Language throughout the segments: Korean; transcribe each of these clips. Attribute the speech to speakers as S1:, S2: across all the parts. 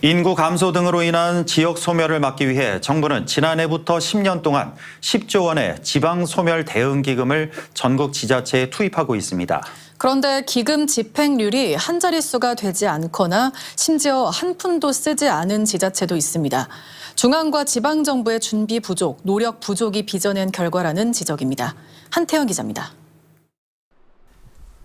S1: 인구 감소 등으로 인한 지역 소멸을 막기 위해 정부는 지난해부터 10년 동안 10조 원의 지방 소멸 대응 기금을 전국 지자체에 투입하고 있습니다.
S2: 그런데 기금 집행률이 한 자릿수가 되지 않거나 심지어 한 푼도 쓰지 않은 지자체도 있습니다. 중앙과 지방 정부의 준비 부족, 노력 부족이 빚어낸 결과라는 지적입니다. 한태영 기자입니다.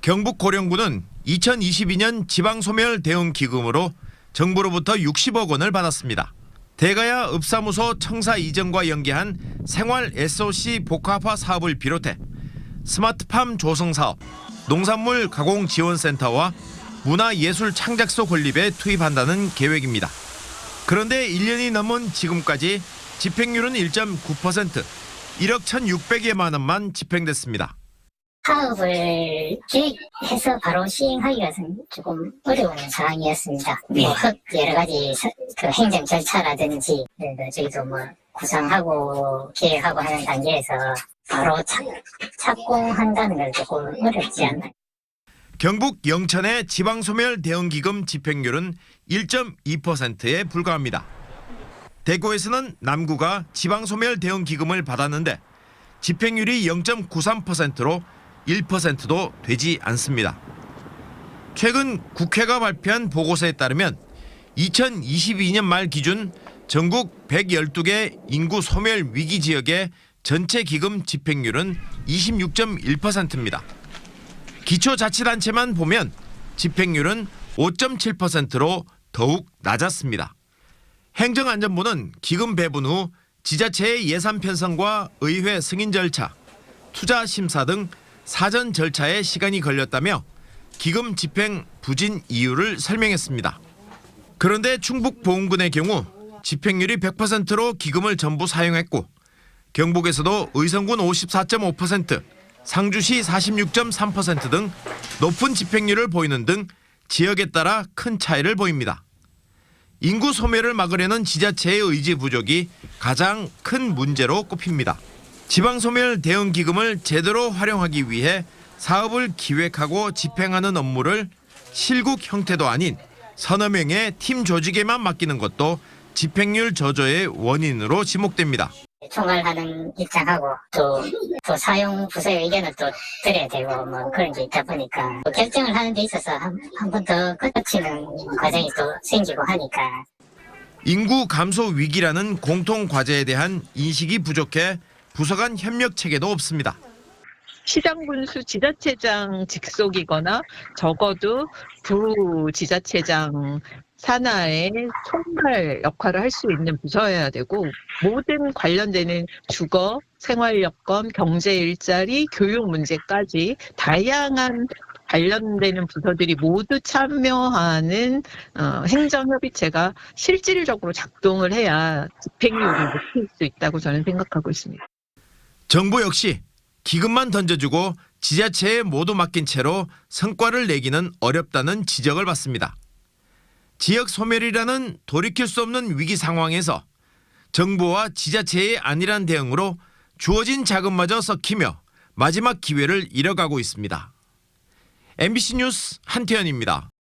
S3: 경북 고령군은 2022년 지방소멸 대응 기금으로 정부로부터 60억 원을 받았습니다. 대가야 읍사무소 청사 이전과 연계한 생활 SOC 복합화 사업을 비롯해 스마트팜 조성 사업, 농산물 가공 지원센터와 문화예술 창작소 건립에 투입한다는 계획입니다. 그런데 1년이 넘은 지금까지 집행률은 1.9%, 1억 1,600여만 원만 집행됐습니다.
S4: 사업을 계획해서 바로 시행하기가 조금 어려운 상황이었습니다. 여러 가지 행정 절차라든지 저희도 구상하고 계획하고 하는 단계에서 바로 착공한다는 건 조금 어렵지 않나요?
S3: 경북 영천의 지방소멸 대응기금 집행률은 1.2%에 불과합니다. 대구에서는 남구가 지방소멸 대응기금을 받았는데 집행률이 0.93%로 1%도 되지 않습니다. 최근 국회가 발표한 보고서에 따르면 2022년 말 기준 전국 112개 인구 소멸 위기 지역의 전체 기금 집행률은 26.1%입니다. 기초자치단체만 보면 집행률은 5.7%로 더욱 낮았습니다. 행정안전부는 기금 배분 후 지자체의 예산 편성과 의회 승인 절차, 투자 심사 등 사전 절차에 시간이 걸렸다며 기금 집행 부진 이유를 설명했습니다. 그런데 충북보은군의 경우 집행률이 100%로 기금을 전부 사용했고 경북에서도 의성군 54.5%, 상주시 46.3% 등 높은 집행률을 보이는 등 지역에 따라 큰 차이를 보입니다. 인구 소멸을 막으려는 지자체의 의지 부족이 가장 큰 문제로 꼽힙니다. 지방소멸 대응 기금을 제대로 활용하기 위해 사업을 기획하고 집행하는 업무를 실국 형태도 아닌 서너 명의 팀 조직에만 맡기는 것도 집행률 저조의 원인으로 지목됩니다.
S4: 총괄하는 입장하고 또 사용 부서의 의견을 또 들어야 되고 그런 게 있다 보니까 결정을 하는 데 있어서 한 번 더 거치는 과정이 또 생기고 하니까
S3: 인구 감소 위기라는 공통 과제에 대한 인식이 부족해 부서 간 협력 체계도 없습니다.
S5: 시장 군수 지자체장 직속이거나 적어도 부지자체장 산하의 총괄 역할을 할 수 있는 부서여야 되고 모든 관련되는 주거, 생활여건, 경제 일자리, 교육 문제까지 다양한 관련되는 부서들이 모두 참여하는 행정협의체가 실질적으로 작동을 해야 집행률을 높일 수 있다고 저는 생각하고 있습니다.
S3: 정부 역시 기금만 던져주고 지자체에 모두 맡긴 채로 성과를 내기는 어렵다는 지적을 받습니다. 지역 소멸이라는 돌이킬 수 없는 위기 상황에서 정부와 지자체의 안일한 대응으로 주어진 자금마저 썩히며 마지막 기회를 잃어가고 있습니다. MBC 뉴스 한태현입니다.